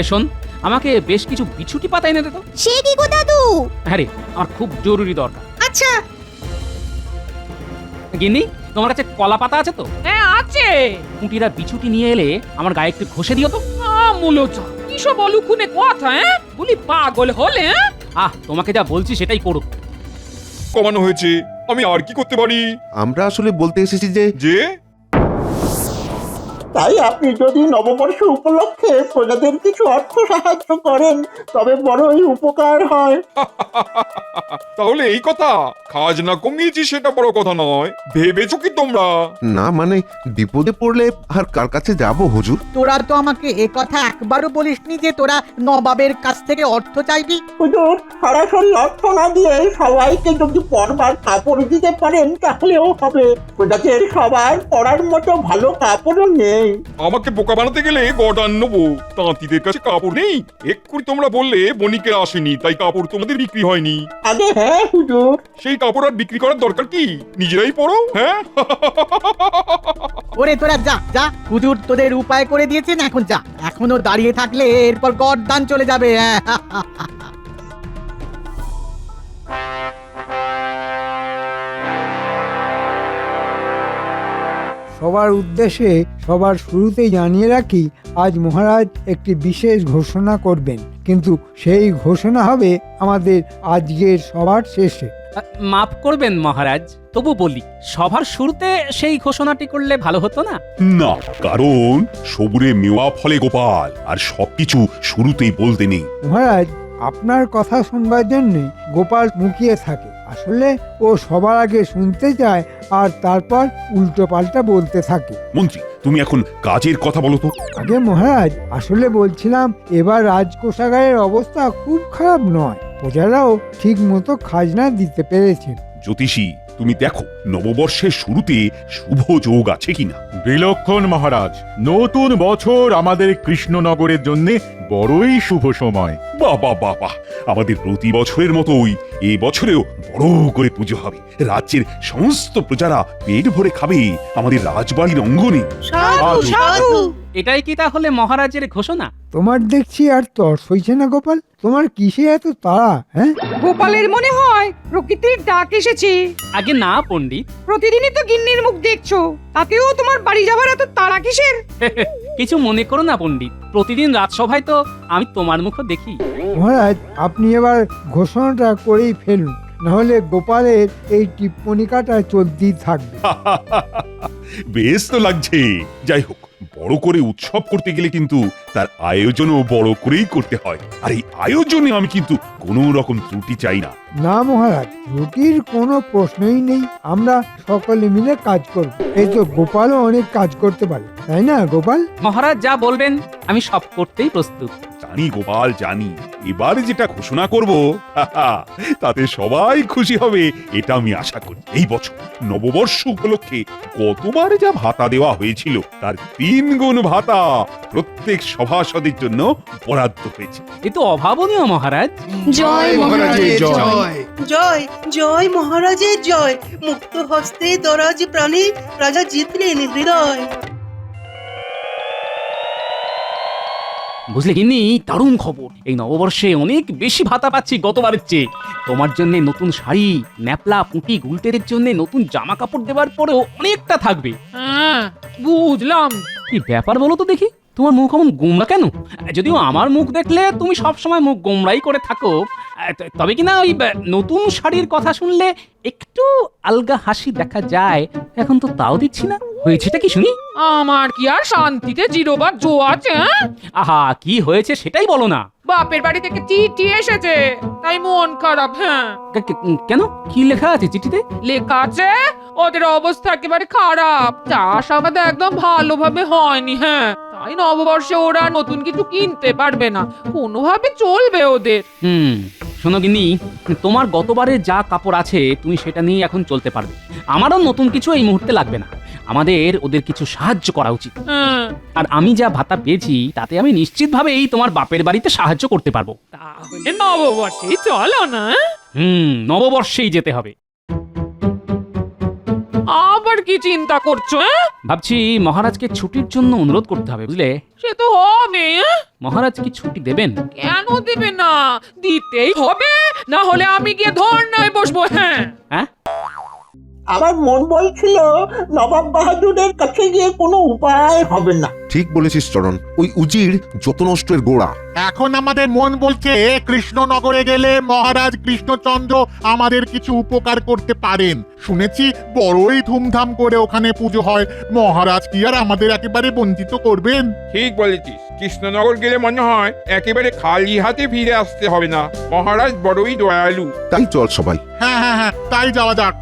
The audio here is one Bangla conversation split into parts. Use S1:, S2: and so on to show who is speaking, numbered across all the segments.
S1: শোন, আমাকে বেশ কিছু বিছুটি পাতা এনে দে তো।
S2: সে কি গো দাদু?
S1: আরে আমার খুব জরুরি দরকার।
S2: আচ্ছা।
S1: গিন্নি, তোমার কাছে কলা পাতা আছে তো?
S3: হ্যাঁ আছে।
S1: কুটিরা বিছুটি নিয়ে এলে আমার গায়ে একটু ঘষে দিও তো।
S3: মূলত কিসব অলুকুনে কথা, হ্যাঁ বলি পাগল হলে?
S1: তোমাকে যা বলছি সেটাই করো।
S4: কমানো হয়েছে, আমি আর কি করতে পারি?
S5: আমরা আসলে বলতে এসেছি যে
S4: যে
S6: তাই আপনি যদি নববর্ষ উপলক্ষে প্রজাদের কিছু অর্থ সাহায্য করেন তবে বড়ই উপকার হয়।
S4: তাহলে এই কথা, খাজনা কমিয়েছি সেটা বড় কথা নয়, ভেবেছো কি তোমরা?
S5: না মানে বিপদে পড়লে আর কার কাছে যাব হুজুর?
S7: তোরা তো আমাকে এ কথা একবারও বলিসনি যে তোরা নবাবের কাছ থেকে অর্থ চাইবি।
S6: হুজুর, সরাসরি অর্থ না দিয়ে সবাইকে যদি পরবার কাপড় দিতে পারেন তাহলেও হবে। প্রজাদের সবার পরার মতো ভালো কাপড়ও নেই।
S4: আমাকে বোকা বানাতে গেলে গডান নেবো। তাঁতিদের কাছে কাপড় নেই? এক্ষুনি তোমরা বললে বণিকেরা আসেনি তাই কাপড় তোমাদের বিক্রি হয়নি।
S6: আগে হ্যাঁ হুজুর।
S4: সেই কাপড় আর বিক্রি করার দরকার কি? নিজেরাই পরো। হ্যাঁ
S7: ওরে তোরা যা যা, হুজুর তোদের উপায় করে দিয়েছেন, এখন যা। এখনো দাঁড়িয়ে থাকলে এরপর গরদান চলে যাবে।
S8: সবার উদ্দেশ্যে সবার শুরুতেই জানিয়ে রাখি, আজ মহারাজ একটি বিশেষ ঘোষণা করবেন, কিন্তু সেই ঘোষণা হবে আমাদের আজকের সবার শেষে।
S1: মাফ করবেন মহারাজ, তবু বলি, সবার শুরুতে সেই ঘোষণাটি করলে ভালো হতো না?
S9: না, কারণ সবুরে মেওয়া ফলে গোপাল, আর সবকিছু শুরুতেই বলতে নেই।
S8: মহারাজ, আপনার কথা শুনবার জন্য গোপাল মুখিয়ে থাকে। আসলে ও সবার আগে শুনতে চায় আর তারপর উল্টো পাল্টা বলতে থাকে।
S9: মন্ত্রী, তুমি এখন কাজের কথা বলো তো।
S8: আগে মহারাজ, আসলে বলছিলাম এবার রাজকোষাগারের অবস্থা খুব খারাপ নয়, প্রজারাও ঠিক মতো খাজনা দিতে পেরেছে।
S9: জ্যোতিষী, তুমি দেখো নববর্ষের শুরুতে শুভ যোগ আছে কিনা।
S10: বিলক্ষণ মহারাজ, নতুন বছর আমাদের কৃষ্ণনগরের জন্য বড়ই শুভ সময়।
S9: বাহ বাহ বাহ বাহ, আমাদের প্রতি বছরের মতোই এ বছরেও বড় করে পুজো হবে। রাজ্যের সমস্ত প্রজারা পেট ভরে খাবে আমাদের রাজবাড়ির অঙ্গনে।
S2: সাধু সাধু।
S1: এটাই কি তাহলে মহারাজের ঘোষণা?
S8: তোমার দেখছি আর তর্স হইছে না গোপাল, তোমার কিসে এত তাড়া? হ্যাঁ,
S3: গোপালের মনে হয় প্রকৃতির ডাক এসেছে।
S1: আগে না পণ্ডিত,
S3: প্রতিদিনই তো গিন্নির মুখ দেখছো, তাতেও তোমার বাড়ি যাবার এত তাড়া কিসের?
S1: কিছু মনে করো না পণ্ডিত, প্রতিদিন রাজসভায় তো আমি তোমার মুখও দেখি।
S8: মহারাজ, আপনি এবার ঘোষণাটা করেই ফেলুন, নাহলে গোপালের এই টিপ্পণিকাটা চলতেই থাকবে।
S9: বেশ তো লাগছে। যাই হোক, বড় করে উৎসব করতে গেলে কিন্তু তার আয়োজনও বড় করেই করতে হয়, আর এই আয়োজনে আমি কিন্তু কোনো রকম ত্রুটি চাই না।
S8: না মহারাজ, ত্রুটির কোনো প্রশ্নই নেই, আমরা সকলে মিলে কাজ করব। এই তো গোপালও অনেক কাজ করতে পারে, তাই না গোপাল?
S1: মহারাজ যা বলবেন আমি সব করতেই প্রস্তুত।
S9: জানি গোপাল, জানি। এবার যেটা ঘোষণা করব তাতে সবাই খুশি হবে, এটা আমি আশা করি। এই বছর নববর্ষ উপলক্ষে গতবার যা ভাতা দেওয়া হয়েছিল তার 3 গুণ ভাতা প্রত্যেক সভাসদের জন্য বরাদ্দ হয়েছে।
S1: এ তো অভাবনীয় মহারাজ।
S2: জয় মহারাজের জয়।
S11: জয় জয় মহারাজের জয়। মুক্ত হস্তে দরাজ প্রাণে রাজা জিতলেন হৃদয়।
S1: বুঝলে গিন্নি, দারুণ খবর, এই নববর্ষে অনেক বেশি ভাতা পাচ্ছি গতবারের চেয়ে। তোমার জন্য নতুন শাড়ি, ন্যাপলা, পুঁটি, গুলটেদের জন্য নতুন জামা কাপড় দেওয়ার পরেও অনেকটা থাকবে।
S3: হ্যাঁ বুঝলাম।
S1: কি ব্যাপার বলো তো দেখি, তোমার মুখ এমন গোমরা কেন? যদিও আমার মুখ দেখলে তুমি সব সময় মুখ গোমরাই করে থাকো, তবে কিনা ওই নতুন শাড়ির কথা শুনলে একটু আলগা হাসি দেখা যায়। এখন তো তাও দিচ্ছি না, হয়েছেটা কি শুনি?
S3: আমার কি আর শান্তিতে জিরোবার জো আছে?
S1: আহা, কি হয়েছে সেটাই বলো না।
S3: বাপের বাড়ি থেকে চিঠি এসেছে, তাই মন খারাপ। হ্যাঁ।
S1: কেন, কি লেখা আছে চিঠিতে?
S3: লেখা আছে ওদের অবস্থা একেবারে খারাপ, চাষাবাদ একদম ভালোভাবে হয়নি। হ্যাঁ, তাই নববর্ষে ওরা নতুন কিছু কিনতে পারবে না, কোনোভাবে চলবে ওদের।
S1: শোনো গিন্নি, তোমার গতবারে যা কাপড় আছে তুমি সেটা নিয়ে এখন চলতে পারবে। আমারও নতুন কিছু এই মুহূর্তে লাগবে না। আমাদের ওদের কিছু সাহায্য করা উচিত। আর আমি যা ভাতা পেয়েছি তাতে আমি নিশ্চিতভাবেই তোমার বাপের বাড়িতে সাহায্য করতে পারবো।
S3: তাহলে নববর্ষেই চলো না?
S1: নববর্ষেই যেতে হবে।
S3: আবার কি চিন্তা করছো?
S1: ভাবছি মহারাজকে ছুটির জন্য অনুরোধ করতে হবে, বুঝলে?
S3: সে তো হবে।
S1: মহারাজ কি ছুটি দেবেন?
S3: কেন দেবে না? দিতেই হবে, না হলে আমি গিয়ে ধর্নায় বসবো। হ্যাঁ,
S1: হ্যাঁ,
S6: আমার মন বলছিল নবাব বাহাদুরের কাছে গিয়ে কোনো উপায় হবে না।
S5: ঠিক বলেছিস চরণ, ওই উজির যত নষ্টের গোড়া।
S10: এখন আমাদের মন বলছে কৃষ্ণনগরে গেলে মহারাজ কৃষ্ণচন্দ্র আমাদের কিছু উপকার করতে পারেন। শুনেছি বড়ই ধুমধাম করে ওখানে পুজো হয়। মহারাজ কি আর আমাদের একেবারে বঞ্চিত করবেন?
S4: ঠিক বলেছিস, কৃষ্ণনগর গেলে মনে হয় একেবারে খালি হাতে ফিরে আসতে হবে না। মহারাজ বড়ই দয়ালু।
S5: তাই চল সবাই।
S10: হ্যাঁ হ্যাঁ হ্যাঁ, তাই যাওয়া যাক।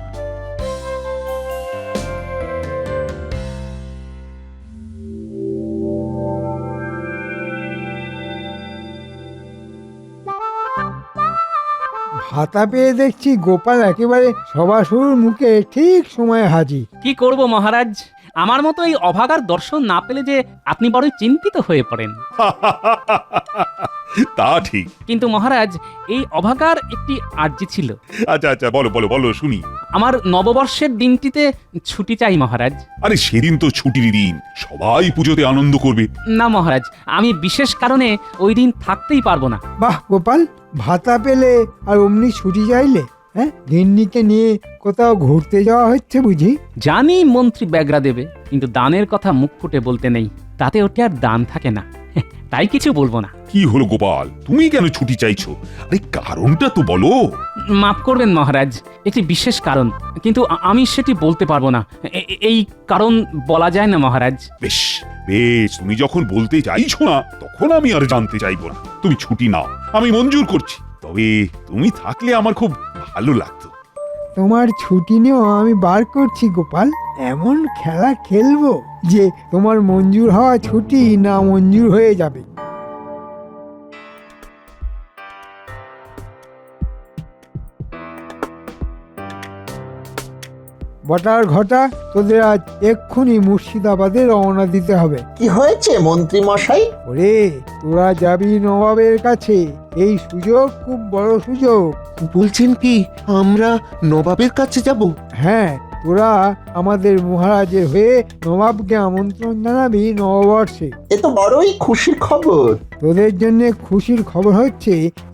S8: ভাতা পেয়ে দেখছি গোপাল একেবারে সভা শুরুর মুখে ঠিক সময়ে হাজির।
S1: কি করব মহারাজ, আমার মতো এই অভাগার দর্শন না পেলে যে আপনি বড়ই চিন্তিত হয়ে পড়েন।
S9: তা ঠিক।
S1: কিন্তু মহারাজ, এই অভাগার একটি আর্জি ছিল।
S9: আচ্ছা আচ্ছা, বলো বলো বলো শুনি।
S1: আমার নববর্ষের দিনটিতে ছুটি চাই মহারাজ।
S9: আরে সেদিন তো ছুটির দিন, সবাই পুজোতে আনন্দ করবে।
S1: না মহারাজ, আমি বিশেষ কারণে ওই দিন থাকতেই পারবো না।
S8: বাহ গোপাল, ভাতা পেলে আর অমনি ছুটি চাইলে? হ্যাঁ, গিন্নিকে নিয়ে কোথাও ঘুরতে যাওয়া হচ্ছে বুঝি?
S1: জানি মন্ত্রী ব্যাগরা দেবে, কিন্তু দানের কথা মুখ ফুটে বলতে নেই, তাতে ওটি আর দান থাকে না। তাই কিছু বলবো না।
S9: কি হলো গোপাল, তুমি কেন ছুটি চাইছো? আরে কারণটা তো বলো।
S1: মাফ করবেন মহারাজ, একটি বিশেষ কারণ, কিন্তু আমি সেটি বলতে পারবো না। এই কারণ বলা যায় না মহারাজ।
S9: বেশ বেশ, তুমি যখন বলতে চাইছো না, তখন আমি আর জানতে চাইবো না। তুমি ছুটি নাও, আমি মঞ্জুর করছি। তবে তুমি থাকলে আমার খুব ভালো লাগতো।
S8: তোমার ছুটি নিয়েও আমি বার করছি গোপাল। এমন খেলা খেলবো যে তোমার মঞ্জুর হওয়া ছুটি না মঞ্জুর হয়ে যাবে। বটার ঘটা, তোদের আজ এক্ষুনি মুর্শিদাবাদে রওনা দিতে হবে।
S6: কি হয়েছে মন্ত্রী মশাই?
S8: ওরে, তোরা যাবি নবাবের কাছে। এই সুযোগ খুব বড় সুযোগ।
S5: বলছেন কি আমরা নবাবের কাছে যাব?
S8: হ্যাঁ, তোরা আমাদের মহারাজের হয়ে নবাবকে আমন্ত্রণ জানাবি নববর্ষে।
S6: এ তো বড়ই খুশির খবর।
S8: তোদের জন্য খুশির খবর হচ্ছে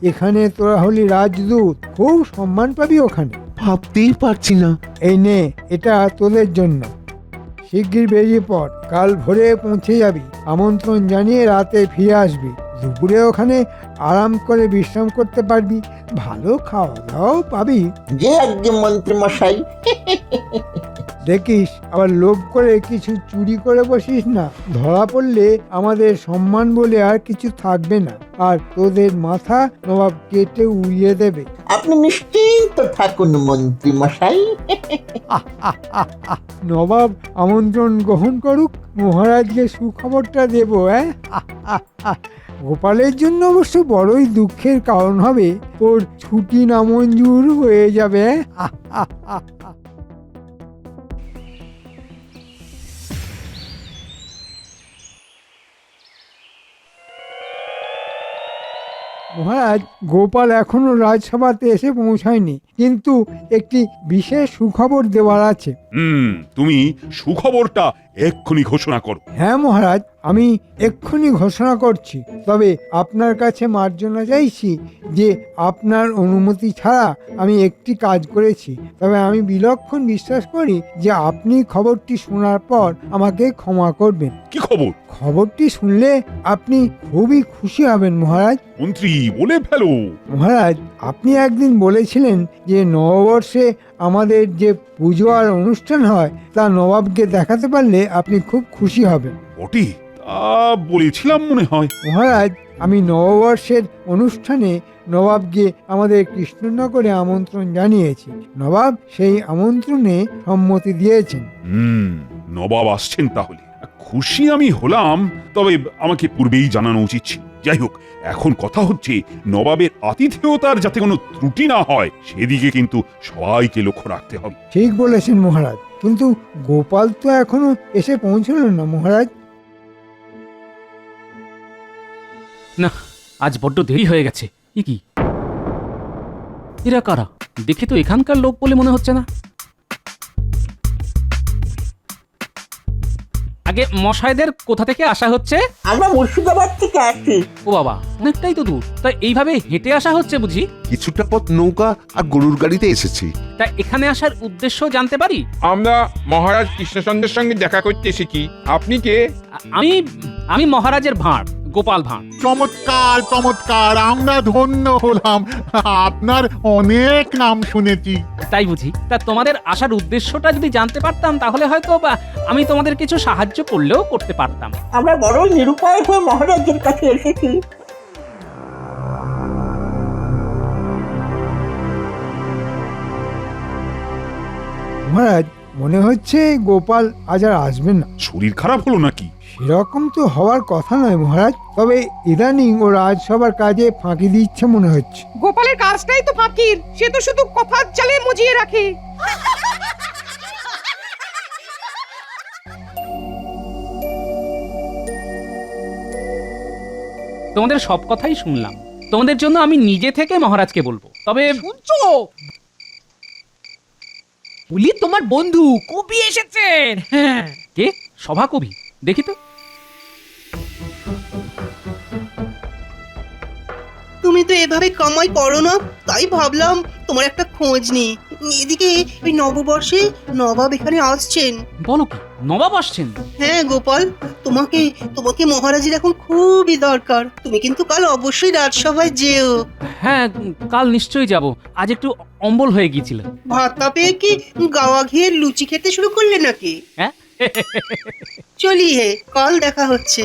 S8: এখানে তোরা হলি রাজদূত, খুব সম্মান পাবি ওখানে।
S5: ভাবতেই পারছি না।
S8: এই নে, এটা তোদের জন্য। শিগগির বেরিয়ে পড়, কাল ভোরে পৌঁছে যাবি। আমন্ত্রণ জানিয়ে রাতে ফিরে আসবি। দুপুরে ওখানে আরাম করে বিশ্রাম করতে পারবি, ভালো খাওয়া দাওয়াও পাবি।
S6: যে একজন মন্ত্রী মশাই।
S8: দেখিস আবার লোভ করে কিছু চুরি করে বসিস না। ধরা পড়লে আমাদের সম্মান বলে আর কিছু থাকবে না, আর তোদের মাথা নবাব কেটে উড়িয়ে দেবে।
S6: আপনি নিশ্চিন্ত থাকুন মন্ত্রী মশাই।
S8: নবাব আমন্ত্রণ গ্রহণ করুক, মহারাজকে সুখবরটা দেব। গোপালের জন্য অবশ্য বড়ই দুঃখের কারণ হবে, ওর ছুটি নামঞ্জুর হয়ে যাবে। মহারাজ, গোপাল এখনো রাজসভাতে এসে পৌঁছায়নি, কিন্তু একটি বিশেষ সুখবর দেওয়ার আছে।
S9: তুমি সুখবরটা এক্ষুনি ঘোষণা করো।
S8: হ্যাঁ মহারাজ, আমি এক্ষুনি ঘোষণা করছি। তবে আপনার কাছে মার্জনা চাইছি যে আপনার অনুমতি ছাড়া আমি একটি কাজ করেছি। তবে আমি বিলক্ষণ বিশ্বাস করি যে আপনি খবরটি শোনার পর আমাকে ক্ষমা করবেন।
S9: কি খবর?
S8: খবরটি শুনলে আপনি খুবই খুশি হবেন মহারাজ।
S9: মন্ত্রী বলে ফেলো।
S8: মহারাজ, আপনি একদিন বলেছিলেন যে নববর্ষে আমাদের যে পুজো আর অনুষ্ঠান হয় তা নবাবকে দেখাতে পারলে আপনি খুব খুশি হবেন।
S9: বটে, তা বলেছিলাম মনে হয়।
S8: মহারাজ, আমি নববর্ষের অনুষ্ঠানে নবাবকে আমাদের কৃষ্ণনগরে আমন্ত্রণ জানিয়েছি। নবাব সেই আমন্ত্রণে সম্মতি দিয়েছেন।
S9: নবাব আসছেন তাহলে। খুশি আমি হলাম, তবে আমাকে পূর্বেই জানানো উচিত ছিল। যাই হোক, এখন কথা হচ্ছে নবাবের আতিথেয়তার যাতে কোনো ত্রুটি না হয়, সেদিকে কিন্তু সবাইকে লক্ষ্য রাখতে হবে।
S8: ঠিক বলেছেন মহারাজ, কিন্তু গোপাল তো এখনো এসে পৌঁছল না মহারাজ।
S1: না, আজ বড্ড দেরি হয়ে গেছে। কি এরা কারা? দেখে তো এখানকার লোক বলে মনে হচ্ছে না। আগে মশাইদের কোথা থেকে আসা হচ্ছে?
S6: আমরা মুর্শিদাবাদ থেকে আসছি।
S1: ও বাবা, অনেকটাই তো দূর। তা এইভাবে হেঁটে আসা হচ্ছে বুঝি?
S5: কিছুটা পথ নৌকা আর গরুর গাড়িতে এসেছি।
S1: তা এখানে আসার উদ্দেশ্য জানতে পারি?
S4: আমরা মহারাজ কৃষ্ণচন্দ্রের সঙ্গে দেখা করতে এসেছি। আপনি কে?
S1: আমি আমি মহারাজের ভাঁড়, গোপাল ভাঁড়।
S10: চমৎকার চমৎকার, আমরা ধন্য হলাম। আপনার অনেক নাম শুনেছি।
S1: তাই বুঝি? তা তোমাদের আসার উদ্দেশ্যটা যদি জানতে পারতাম তাহলে হয়তো বা আমি তোমাদের কিছু সাহায্য করলেও করতে পারতাম।
S6: আমরা বড়ই নিরুপায় হয়ে মহারাজের কাছে এসেছি।
S8: মহারাজ, মনে হচ্ছে গোপাল আজ আর আসবেন না।
S9: শরীর খারাপ হলো নাকি?
S8: সেরকম তো হওয়ার কথা নয় মহারাজ, তবে ইদানিং ও রাজসভার কাজে ফাঁকি দিচ্ছে মনে হচ্ছে।
S3: গোপালের কাজটাই তো ফাঁকির, সে তো শুধু কথার চালে মুজিয়ে রাখে।
S1: তোমাদের সব কথাই শুনলাম। তোমাদের জন্য আমি নিজে থেকে মহারাজকে বলবো। তবে
S3: শুনছো? বলি তোমার বন্ধু কবি এসেছেন। হ্যাঁ,
S1: কে? সভাকবি? দেখি তো।
S11: তুমি তো এভাবে কামাই করো না, তাই ভাবলাম তোমার একটা খোঁজ নি। এদিকে ওই নববর্ষে নবাব এখানে আসছেন।
S1: বলো কি, নবাব আসছেন?
S11: হ্যাঁ গোপাল, তোমাকে তোমাকে মহারাজের এখন খুবই দরকার। তুমি কিন্তু কাল অবশ্যই রাজসভায় যেও।
S1: হ্যাঁ, কাল নিশ্চয়ই যাব। আজ একটু অম্বল হয়ে গিয়েছিল।
S11: ভাতটা পেয়ে কি গাওয়া ঘিয়ের লুচি খেতে শুরু করলে নাকি?
S1: হ্যাঁ।
S11: চলি হে, কাল দেখা হচ্ছে।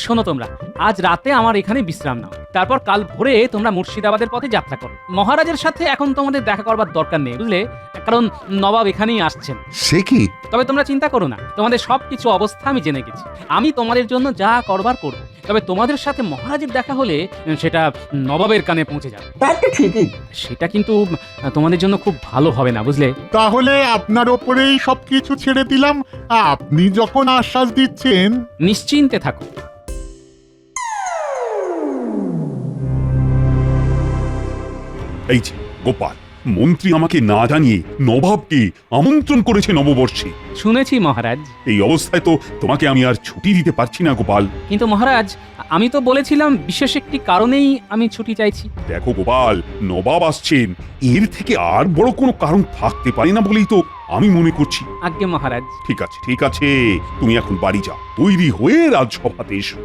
S1: শোনো তোমরা, আজ রাতে আমার এখানে বিশ্রাম নাও, তারপর কাল ভোরে তোমরা মুর্শিদাবাদের পথে যাত্রা করো। মহারাজের সাথে এখন তোমাদের দেখা করবার দরকার নেই, বুঝলে, কারণ নবাব এখানেই আসছেন।
S5: সে কি?
S1: তবে তোমরা চিন্তা করো না, তোমাদের সবকিছু অবস্থা আমি জেনে গেছি। আমি তোমাদের জন্য যা করবার করব। তবে তোমাদের সাথে মহারাজের দেখা হলে সেটা নবাবের কানে পৌঁছে যাবে।
S6: তা তো ঠিকই।
S1: সেটা কিন্তু তোমাদের জন্য খুব ভালো হবে না, বুঝলে।
S10: তাহলে আপনার ওপরেই সবকিছু ছেড়ে দিলাম। আপনি যখন আশ্বাস দিচ্ছেন।
S1: নিশ্চিন্তে থাকো।
S9: এই যে গোপাল, মন্ত্রী আমাকে না জানিয়ে নবাবকে আমন্ত্রণ করেছে নববর্ষে।
S1: শুনেছি মহারাজ।
S9: এই অবস্থায় তো তোমাকে আমি আর ছুটি দিতে পারছি না গোপাল।
S1: কিন্তু মহারাজ, আমি তো বলেছিলাম বিশেষ একটি কারণেই আমি ছুটি চাইছি।
S9: দেখো গোপাল, নবাব আসছেন, এর থেকে আর বড় কোনো কারণ থাকতে পারে না বলেই তো আমি মনে করছি।
S1: আজ্ঞে মহারাজ।
S9: ঠিক আছে ঠিক আছে, তুমি এখন বাড়ি যাও, তৈরি হয়ে রাজসভাতে এসো।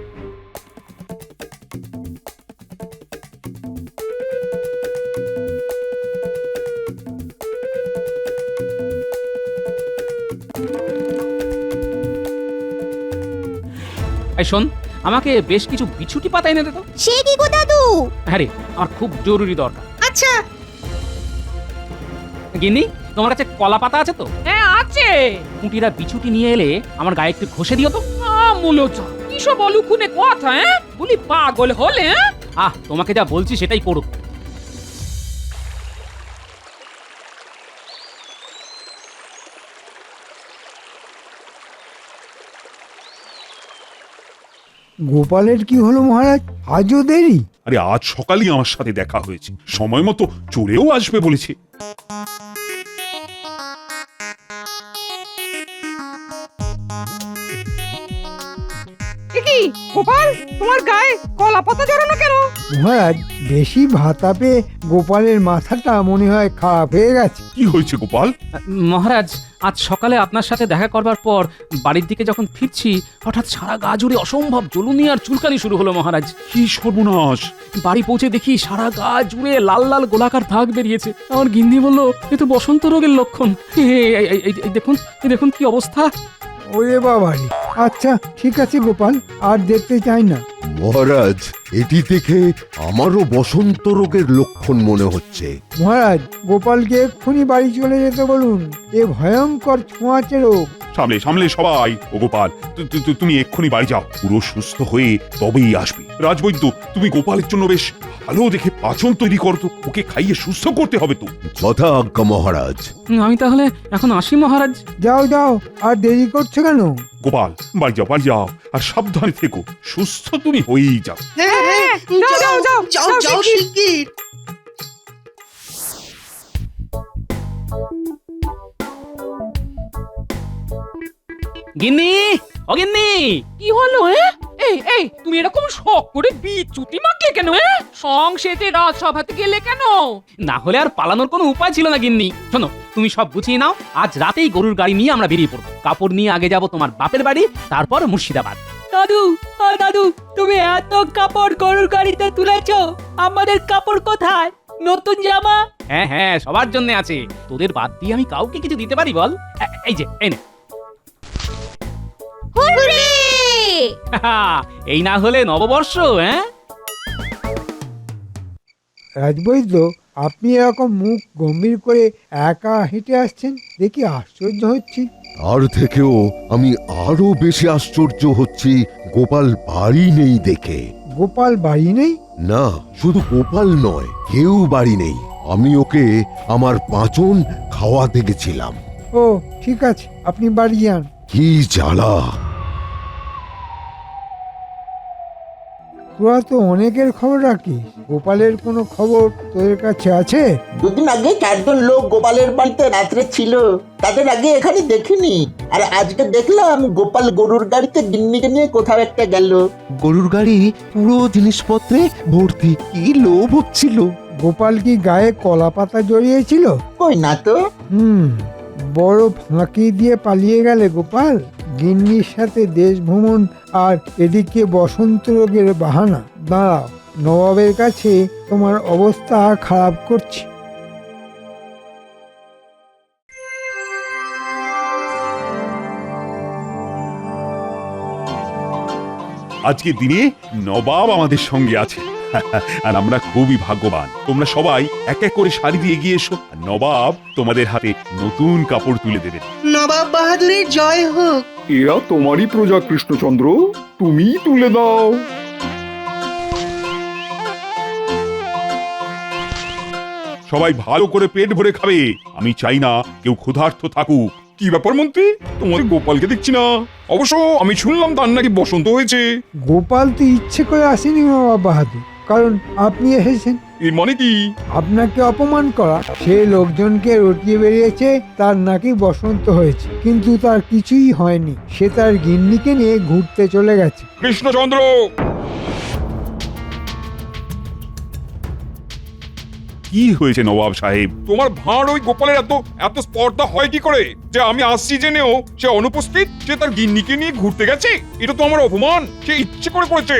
S1: এই শোন, আমাকে বেশ কিছু বিছুটি পাতা এনে দে তো।
S2: সে কি গো দাদু?
S1: হ্যাঁ রে, আমার খুব জরুরি দরকার।
S11: আচ্ছা,
S1: গিন্নি, তোমার কাছে কলা পাতা আছে তো?
S3: হ্যাঁ আছে।
S1: কুটিরা বিছুটি নিয়ে এলে আমার গায়ে একটু ঘষে দিও তো।
S3: মূলত কিসব অলুকুনে কথা, হ্যাঁ? বলি পাগল হলে? হ্যাঁ,
S1: তোমাকে যা বলছি সেটাই করো।
S8: গোপালের কি হলো মহারাজ? আজও দেরি?
S9: আরে আজ সকালেই আমার সাথে দেখা হয়েছে, সময় মতো চলেও আসবে বলেছে।
S3: কি গোপাল, তোমার গায়ে কলা পাতা জড়ানো কেন?
S8: মহারাজ, বেশি ভাতা পেয়ে গোপালের মাথাটা মনে হয় খারাপ হয়ে গেছে।
S9: কি হয়েছে গোপাল?
S1: মহারাজ, আজ সকালে আপনার সাথে দেখা করবার পর বাড়ির দিকে যখন ফিরছি, হঠাৎ সারা গা জুড়ে অসম্ভব জ্বলুনি আর চুলকানি শুরু হলো মহারাজ।
S9: কি সর্বনাশ!
S1: বাড়ি পৌঁছে দেখি সারা গা জুড়ে লাল লাল গোলাকার দাগ বেরিয়েছে। আমার গিন্নি বলল, এ তো বসন্ত রোগের লক্ষণ। এই দেখুন, দেখুন কি অবস্থা।
S8: ওরে বাবারে! আচ্ছা ঠিক আছে গোপাল, আর দেখতে চাই না।
S5: মহারাজ, এটি দেখে আমারও বসন্ত রোগের লক্ষণ মনে হচ্ছে।
S8: মহারাজ, গোপালকে এক্ষুনি বাড়ি চলে যেতে বলুন। এ ভয়ঙ্কর ছোঁয়াচে রোগ।
S9: সামলে সামলে সবাই। ও গোপাল, তুমি এক্ষুনি বাড়ি যাও, পুরো সুস্থ হয়ে তবেই আসবে। রাজবৈদ্য, তুমি গোপালের জন্য বেশ ভালো দেখে পাচন তৈরি করো তো, ওকে খাইয়ে সুস্থ করতে হবে তো।
S5: যথা আজ্ঞা মহারাজ।
S1: আমি তাহলে এখন আসি মহারাজ।
S8: যাও যাও, আর দেরি করছো কেন?
S9: গোপাল, বাড়ি যাও বাড়ি যাও, আর সাবধানে থেকো, সুস্থ তুমি হয়েই যাও।
S11: হ্যাঁ হ্যাঁ, যাও যাও যাও যাও শিগগির।
S1: গিন্নি, ও গিন্নি।
S3: কি হলো এই তুমি এরকম শখ করে বিচুতি মাকে কেন সংসেতে রাজসভাতে গেলে কেন?
S1: না হলে আর পালানোর কোনো উপায় ছিল না গিন্নি। শোনো, তুমি সব গুছিয়ে নাও, আজ রাতেই গরুর গাড়ি নিয়ে আমরা বেরিয়ে পড়বো। কাপড় নিয়ে আগে যাব তোমার বাপের বাড়ি, তারপর মুর্শিদাবাদ।
S7: দাদু, দাদু, তুমি এত কাপড় গরুর গাড়িতে তুলেছো, আমাদের কাপড় কোথায়? নতুন জামা?
S1: হ্যাঁ হ্যাঁ, সবার জন্য আছে। তোদের বাদ দিয়ে আমি কাউকে কিছু দিতে পারি বল? এই যে, এই নে।
S2: হুররে!
S1: এই না হলে নববর্ষ। হ্যাঁ
S8: রাজবৈদ্য, আপনি এরকম মুখ গম্ভীর করে একা হেঁটে আসছেন দেখি আশ্চর্য হচ্ছি।
S5: তার থেকেও আমি আরো বেশি আশ্চর্য হচ্ছি গোপাল বাড়ি নেই দেখে।
S8: গোপাল বাড়ি নেই?
S5: না, শুধু গোপাল নয়, কেউ বাড়ি নেই। আমি ওকে আমার পাঁচন খাওয়াতে গেছিলাম।
S8: ও ঠিক আছে, আপনি বাড়ি যান।
S5: কি জ্বালা!
S8: তোরা তো অনেকের খবর রাখিস, গোপালের কোনো খবর তোদের কাছে আছে?
S6: দুদিন আগে 4 জন লোক গোপালের বাড়িতে রাত্রে ছিল, তাদের আগে এখানে দেখিনি। আর আজকে দেখলাম গোপাল গরুর গাড়িতে গিন্নিকে নিয়ে কোথাও একটা গেল।
S5: গরুর গাড়ি পুরো জিনিসপত্রে ভর্তি, কি লোভ হচ্ছিল।
S8: গোপাল কি গায়ে কলা পাতা জড়িয়েছিল?
S6: কই না তো।
S8: বড় ফাঁকি দিয়ে পালিয়ে গেলে গোপাল। গিন্নির সাথে দেশ ভ্রমণ আর এদিকে বসন্ত রোগের বাহানা। দাঁড়াও, নবাবের কাছে তোমার অবস্থা খারাপ করছি।
S9: আজকের দিনে নবাব আমাদের সঙ্গে আছে আর আমরা খুবই ভাগ্যবান। তোমরা সবাই এক এক করে শাড়ি দিয়ে এগিয়ে এসো, আর নবাব তোমাদের হাতে নতুন কাপড় তুলে দেবেন।
S11: নবাব বাহাদুরের জয় হোক।
S4: এরা তোমারই প্রজা কৃষ্ণচন্দ্র, তুমি তুলে দাও।
S9: সবাই ভালো করে পেট ভরে খাবে, আমি চাই না কেউ ক্ষুধার্ত থাকুক।
S4: কি ব্যাপার মন্ত্রী, তোমাদের গোপালকে দেখছি না? অবশ্য আমি শুনলাম তার নাকি বসন্ত হয়েছে।
S8: গোপাল তো ইচ্ছে করে আসেনি নবাব বাহাদুর, কারণ আপনি এসেছেন।
S4: এর মানে কি?
S8: আপনাকে অপমান করা। সে লোকজনকে রটিয়ে বেরিয়েছে তার নাকি বসন্ত হয়েছে, কিন্তু তার কিছুই হয়নি। সে তার গিন্নিকে নিয়ে ঘুরতে চলে গেছে।
S4: কৃষ্ণচন্দ্র!
S9: কি হয়েছে নবাব সাহেব?
S4: তোমার ভাঁড় ওই গোপালের এত স্পর্ধা হয় কি করে যে আমি আসছি জেনেও সে অনুপস্থিত, সে তার গিন্নিকে নিয়ে ঘুরতে গেছে? এটা তো আমার অপমান। সে ইচ্ছে করে করেছে।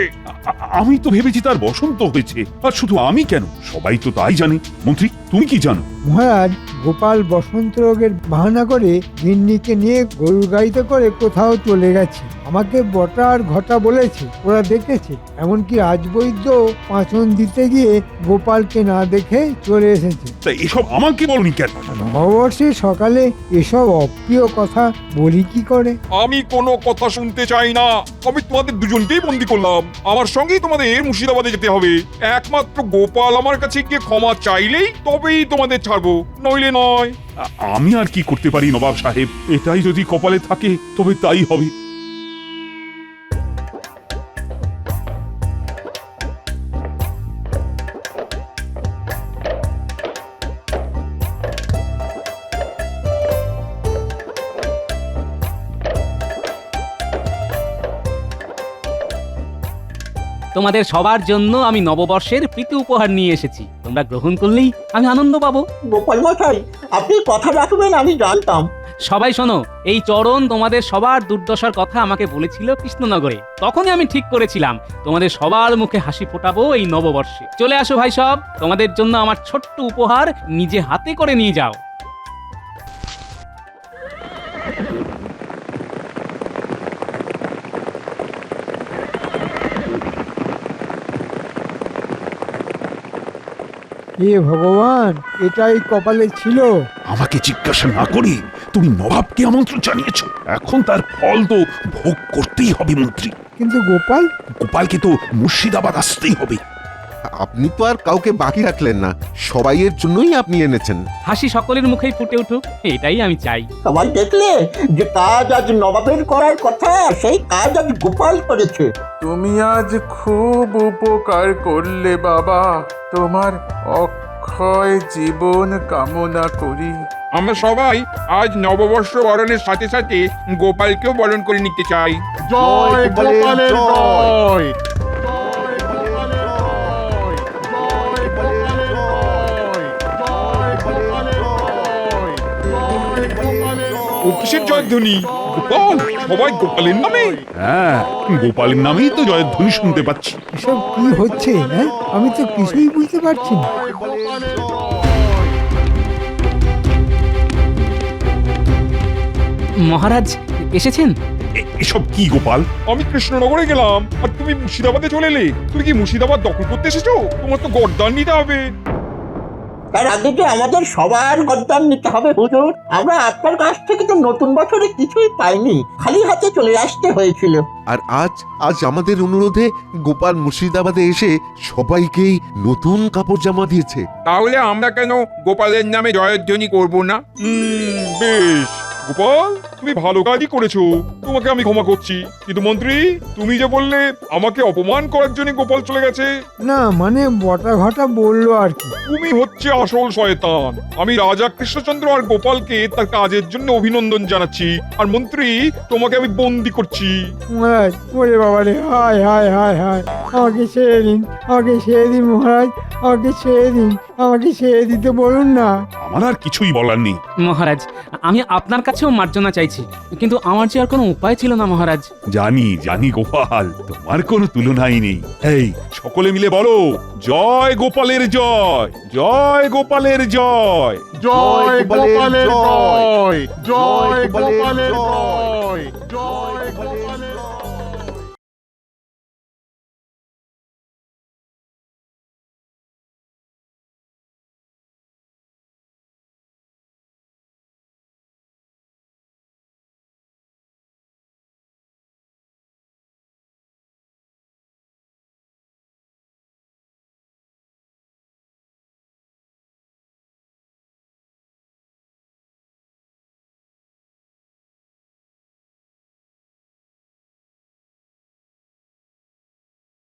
S9: আমি তো ভেবেছি তার বসন্ত হয়েছে, আর শুধু আমি কেন, সবাই তো তাই জানে। মন্ত্রী, তুমি কি জানো?
S8: মহারাজ, গোপাল বসন্ত রোগের বাহানা করে গিন্নিকে নিয়ে গরুর গাড়িতে করে কোথাও চলে গেছে। আমাকে বটা আর ঘটা বলেছে, ওরা দেখেছে। এমনকি রাজবৈদ্য পাঁচন দিতে গিয়ে গোপালকে না দেখে চলে এসেছে।
S9: তা এসব আমাকে বলনি কেন?
S8: নববর্ষে সকালে এসব অপ্রিয় কথা বলি কি করে?
S4: আমি কোনো কথা শুনতে চাই না। আমি তোমাদের দুজনকেই বন্দি করলাম। আমার সঙ্গেই তোমাদের মুর্শিদাবাদে যেতে হবে। একমাত্র গোপাল আমার কাছে গিয়ে ক্ষমা চাইলেই তবেই তোমাদের ছাড়বো, নইলে নয়।
S9: আমি আর কি করতে পারি নবাব সাহেব? এটাই যদি কপালে থাকে তবে তাই হবে।
S1: তোমাদের সবার জন্য আমি নববর্ষের প্রীতি উপহার নিয়ে এসেছি। তোমরা গ্রহণ করলেই আমি আনন্দ পাবো।
S6: গোপাল মশাই, আপনি কথা রাখবেন আমি জানতাম।
S1: সবাই শোনো, এই চরণ তোমাদের সবার দুর্দশার কথা আমাকে বলেছিল কৃষ্ণনগরে। তখনই আমি ঠিক করেছিলাম তোমাদের সবার মুখে হাসি ফোটাবো এই নববর্ষে। চলে আসো ভাই সব, তোমাদের জন্য আমার ছোট্ট উপহার নিজে হাতে করে নিয়ে যাও।
S8: হে ভগবান, এটাই কপালে ছিল।
S9: আমাকে জিজ্ঞাসা না করে তুমি নবাবকে আমন্ত্রণ জানিয়েছো, এখন তার ফল তো ভোগ করতেই হবে মন্ত্রী।
S8: কিন্তু
S9: গোপালকে তো মুর্শিদাবাদ আসতেই হবে।
S5: আপনি তো আর কাউকে বাকি রাখলেন না, সবাইয়ের জন্যই আপনি এনেছেন।
S1: হাসি সকলের মুখেই ফুটে উঠুক, এটাই আমি চাই।
S6: সবাই দেখলে যে কাজ আজ নবাবের করার কথা, সেই কাজ আজ গোপাল করেছে।
S12: তুমি আজ খুব উপকার করলে বাবা, তোমার অক্ষয় জীবন কামনা করি।
S4: আমরা সবাই আজ নববর্ষ বরণের সাথে সাথে গোপালকেও বরণ করে নিতে চাই।
S10: জয় গোপালের জয়।
S4: ও কিসের জয়ধ্বনি? গোপাল, সবাই গোপালের নামে?
S9: হ্যাঁ, গোপালের নামেই তো জয়ধ্বনি শুনতে পাচ্ছি।
S8: এসব কি হচ্ছে হ্যাঁ? আমি তো কিছুই বুঝতে পারছি না।
S1: মহারাজ এসেছেন?
S9: এসব কি গোপাল?
S4: আমি কৃষ্ণনগরে গেলাম আর তুমি মুর্শিদাবাদে চলে এলে। তুমি কি মুর্শিদাবাদ দখল করতে এসেছো? তোমার তো গর্দান নিতে হবে।
S6: তার আগে যে আমাদের সবার গদ্দান নিতে হবে হুজুর। আমরা আপনার কাছ থেকে তো নতুন বছরে কিছুই পাইনি, খালি হাতে চলে আসতে হয়েছিল।
S5: আর আজ আমাদের অনুরোধে গোপাল মুর্শিদাবাদে এসে সবাইকেই নতুন কাপড় জামা দিয়েছে।
S4: তাহলে আমরা কেন গোপালের নামে জয়ধ্বনি করব না? বেশ গোপাল, তুমি ভালো কাজই করেছো, তোমাকে আমি ক্ষমা করছি। কিন্তু মন্ত্রী, তুমি যে বললে আমাকে অপমান করার জন্য গোপাল চলে গেছে।
S8: না মানে বটা ঘটা বললো আর কি।
S4: তুমি হচ্ছে আসল শয়তান। আমি রাজা কৃষ্ণচন্দ্র আর গোপালকে তার কাজের জন্য অভিনন্দন জানাচ্ছি, আর মন্ত্রী তোমাকে আমি বন্দি করছি।
S8: মহারাজ, ওরে বাবা রে, হায় হায় হায় হায়, আমাকে ছেড়ে দিন, আমাকে ছেড়ে দিন মহারাজ, আমাকে ছেড়ে দিন, আমাকে ছেড়ে দিতে বলুন না।
S9: আমার আর কিছুই বলার নেই।
S1: মহারাজ, আমি আপনার কাছেও মার্জনা চাইছি, কিন্তু আমার যে আর কোনো উপায় ছিল না মহারাজ।
S9: জানি গোপাল, তোমার কোনো তুলনাই নেই। এই সকলে মিলে বলো, জয় গোপালের জয়, জয় গোপালের জয়।
S10: জয় গোপালের জয়। জয় গোপালের জয়। জয়